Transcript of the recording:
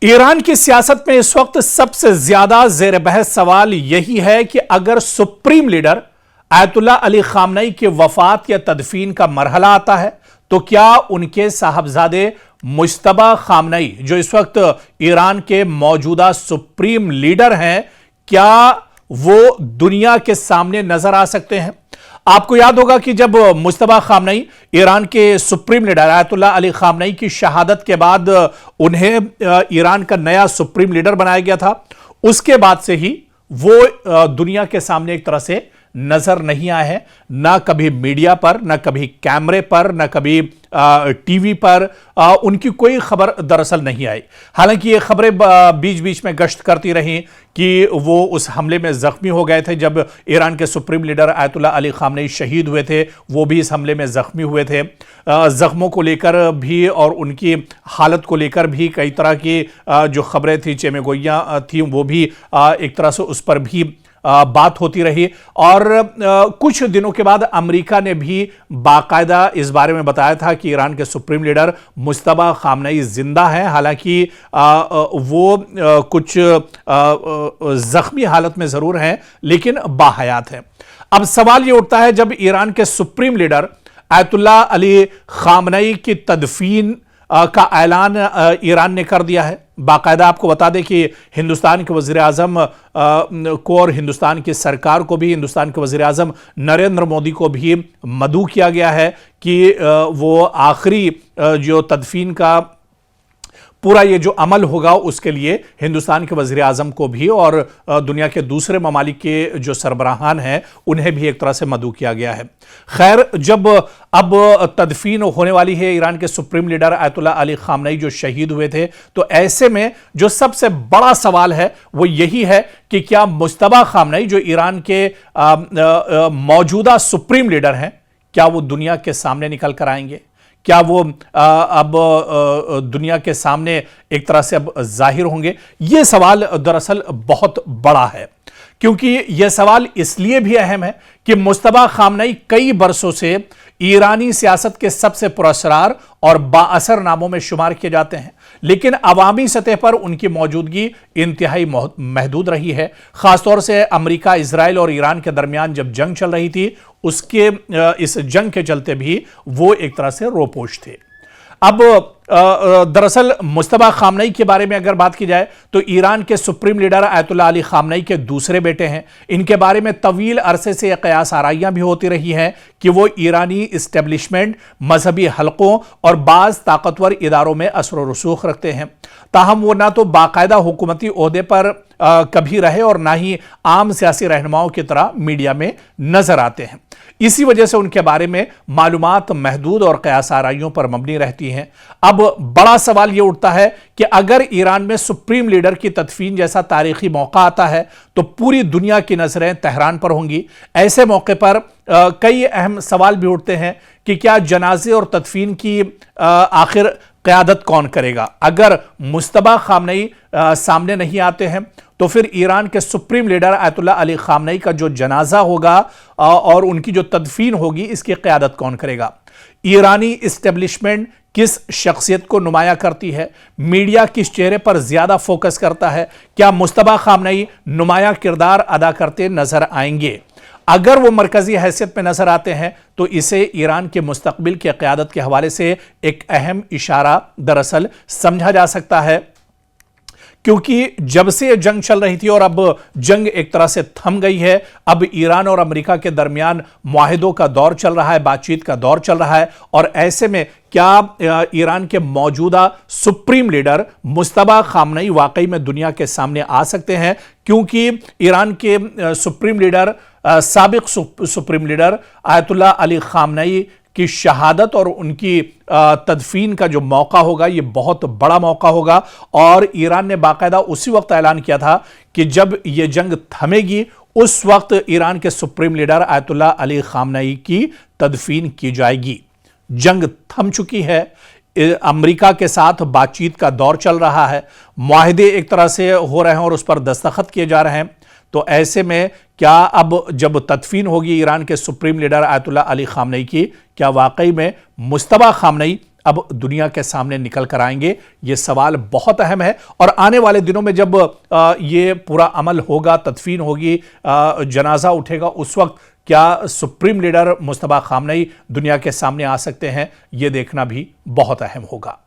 Iran की सियासत में इस वक्त सबसे ज्यादा जेर बहस सवाल यही है कि अगर सुप्रीम लीडर आयतुल्ला अली खामनई की वफात या तदफीन का मरहला आता है तो क्या उनके साहबजादे मुज्तबा खामनई, जो इस वक्त ईरान के मौजूदा सुप्रीम लीडर हैं, क्या वो दुनिया के सामने नजर आ सकते हैं? आपको याद होगा कि जब मुज्तबा खामनई ईरान के सुप्रीम लीडर आयतुल्ला अली खामनई की शहादत के बाद उन्हें ईरान का नया सुप्रीम लीडर बनाया गया था, उसके बाद से ही वो दुनिया के सामने एक तरह से नजर नहीं आए हैं। ना कभी मीडिया पर, ना कभी कैमरे पर, ना कभी टीवी पर उनकी कोई खबर दरअसल नहीं आई। हालांकि ये खबरें बीच बीच में गश्त करती रहीं कि वो उस हमले में जख्मी हो गए थे। जब ईरान के सुप्रीम लीडर आयतुल्ला अली खामनई शहीद हुए थे, वो भी इस हमले में जख्मी हुए थे। जख्मों को लेकर भी और उनकी हालत को लेकर भी कई तरह की जो खबरें थी, चेमेगोइयाँ थी, वो भी एक तरह से उस पर भी बात होती रही। और कुछ दिनों के बाद अमेरिका ने भी बाकायदा इस बारे में बताया था कि ईरान के सुप्रीम लीडर मुज्तबा खामनई जिंदा हैं। हालांकि वो कुछ जख्मी हालत में जरूर हैं, लेकिन बाहयात हैं। अब सवाल ये उठता है, जब ईरान के सुप्रीम लीडर आयतुल्ला अली खामनई की तदफीन का ऐलान ईरान ने कर दिया है, बाकायदा आपको बता दें कि हिंदुस्तान के वज़ीर आज़म को और हिंदुस्तान की सरकार को भी, हिंदुस्तान के वज़ीर आज़म नरेंद्र मोदी को भी मदऊ किया गया है कि वो आखिरी जो तदफीन का पूरा ये जो अमल होगा उसके लिए हिंदुस्तान के वज़ीर आज़म को भी और दुनिया के दूसरे ममालिक के जो सरबराहान हैं उन्हें भी एक तरह से मदऊ किया गया है। खैर, जब अब तदफीन होने वाली है ईरान के सुप्रीम लीडर आयतुल्ला अली खामनई जो शहीद हुए थे, तो ऐसे में जो सबसे बड़ा सवाल है वो यही है कि क्या मुज्तबा खामनई, जो ईरान के मौजूदा सुप्रीम लीडर हैं, क्या वो दुनिया के सामने निकल कर आएंगे? क्या वो अब दुनिया के सामने एक तरह से अब जाहिर होंगे? ये सवाल दरअसल बहुत बड़ा है, क्योंकि यह सवाल इसलिए भी अहम है कि मुज्तबा खामनई कई बरसों से ईरानी सियासत के सबसे पुरअसरार और बाअसर नामों में शुमार किए जाते हैं, लेकिन अवामी सतह पर उनकी मौजूदगी इंतहाई महदूद रही है। खासतौर से अमेरिका, इजराइल और ईरान के दरमियान जब जंग चल रही थी, उसके इस जंग के चलते भी वो एक तरह से रोपोश थे। अब दरअसल मुज्तबा खामनई के बारे में अगर बात की जाए तो ईरान के सुप्रीम लीडर आयतुल्ला अली खामनई के दूसरे बेटे हैं। इनके बारे में तवील अरसे से कयास आराइयां भी होती रही हैं कि वो ईरानी इस्टेब्लिशमेंट, मजहबी हलकों और बाज़ ताकतवर इदारों में असर व रसूख रखते हैं। ताहम वो ना तो बाकायदा हुकूमती ओहदे पर कभी रहे और ना ही आम सियासी रहनुमाओं की तरह मीडिया में नजर आते हैं। इसी वजह से उनके बारे में मालूमात महदूद और कयास आराइयों पर मबनी रहती हैं। अब बड़ा सवाल यह उठता है कि अगर ईरान में सुप्रीम लीडर की तदफीन जैसा तारीखी मौका आता है तो पूरी दुनिया की नजरें तेहरान पर होंगी। ऐसे मौके पर कई अहम सवाल भी उठते हैं कि क्या जनाजे और तदफीन की आखिर क़यादत कौन करेगा? अगर मुज्तबा खामनई सामने नहीं आते हैं तो फिर ईरान के सुप्रीम लीडर आयतुल्ला अली खामनई का जो जनाजा होगा और उनकी जो तदफीन होगी, इसकी क़यादत कौन करेगा? ईरानी इस्टेब्लिशमेंट किस शख्सियत को नुमाया करती है? मीडिया किस चेहरे पर ज्यादा फोकस करता है? क्या मुज्तबा खामनई नुमाया किरदार अदा करते नजर आएंगे? अगर वो मरकजी हैसियत में नजर आते हैं तो इसे ईरान के मुस्तकबिल की क़यादत के हवाले से एक अहम इशारा दरअसल समझा जा सकता है, क्योंकि जब से जंग चल रही थी और अब जंग एक तरह से थम गई है, अब ईरान और अमेरिका के दरमियान मुआहिदों का दौर चल रहा है, बातचीत का दौर चल रहा है। और ऐसे में क्या ईरान के मौजूदा सुप्रीम लीडर मुज्तबा खामनई वाकई में दुनिया के सामने आ सकते हैं? क्योंकि ईरान के सुप्रीम लीडर, साबिक सुप्रीम लीडर आयतुल्ला अली खामनई की शहादत और उनकी तदफीन का जो मौका होगा, ये बहुत बड़ा मौका होगा। और ईरान ने बाकायदा उसी वक्त ऐलान किया था कि जब ये जंग थमेगी उस वक्त ईरान के सुप्रीम लीडर आयतुल्ला अली खामनई की तदफीन की जाएगी। जंग थम चुकी है, अमेरिका के साथ बातचीत का दौर चल रहा है, मुआहिदे एक तरह से हो रहे हैं और उस पर दस्तखत किए जा रहे हैं। तो ऐसे में क्या अब जब तदफीन होगी ईरान के सुप्रीम लीडर आयतुल्ला अली खामनई की, क्या वाकई में मुज्तबा खामनई अब दुनिया के सामने निकल कर आएंगे? यह सवाल बहुत अहम है और आने वाले दिनों में जब ये पूरा अमल होगा, तदफीन होगी, जनाजा उठेगा, उस वक्त क्या सुप्रीम लीडर मुस्तफा खामनई दुनिया के सामने आ सकते हैं? यह देखना भी बहुत अहम होगा।